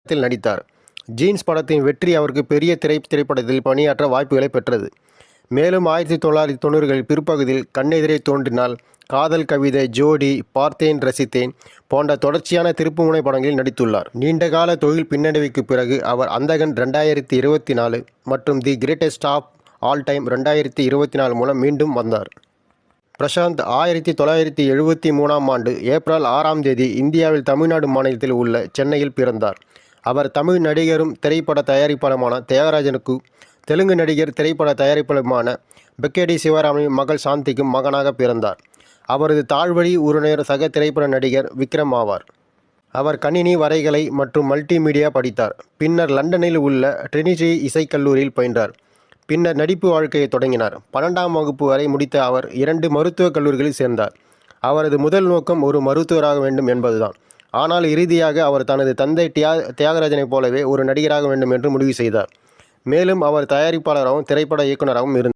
படத்தில் நடித்தார். ஜீன்ஸ் படத்தின் வெற்றி அவருக்கு பெரிய திரைப்படத்தில் பணியாற்ற வாய்ப்புகளை பெற்றது. மேலும் 1990களில் பிற்பகுதியில் கண்ணெதிரே தோன்றினால், காதல் கவிதை, ஜோடி, பார்த்தேன் ரசித்தேன் போன்ற தொடர்ச்சியான திருப்புமுனை படங்களில் நடித்துள்ளார். நீண்டகால தொழில் பின்னடைவுக்கு பிறகு அவர் அந்தகன் 2024 மற்றும் the greatest of all time 2024 மூலம் மீண்டும் வந்தார். பிரசாந்த் 1973ஆம் ஆண்டு ஏப்ரல் 6ஆம் தேதி இந்தியாவில் தமிழ்நாடு மாநிலத்தில் உள்ள சென்னையில் பிறந்தார். அவர் தமிழ் நடிகரும் திரைப்பட தயாரிப்பாளருமான தியாகராஜனுக்கு, தெலுங்கு நடிகர் திரைப்பட தயாரிப்பாளருமான பெக்கேடி சிவராமனின் மகள் சாந்திக்கும் மகனாக பிறந்தார். அவரது தாழ்வழி உறவினர் சக திரைப்பட நடிகர் விக்ரம் ஆவார். அவர் கணினி வரைகலை மற்றும் மல்டிமீடியா படித்தார். பின்னர் லண்டனில் உள்ள ட்ரினிட்டி இசைக்கல்லூரியில் பயின்றார். பின்னர் நடிப்பு வாழ்க்கையை தொடங்கினார். 12ஆம் வகுப்பு வரை முடித்த அவர் 2 மருத்துவக் கல்லூரிகளில் சேர்ந்தார். அவரது முதல் நோக்கம் ஒரு மருத்துவராக வேண்டும் என்பதுதான். ஆனால் இறுதியாக அவர் தனது தந்தை தியாகராஜனைப் போலவே ஒரு நடிகராக வேண்டும் என்று முடிவு செய்தார். மேலும் அவர் தயாரிப்பாளராகவும் திரைப்பட இயக்குநராகவும் இருந்தார்.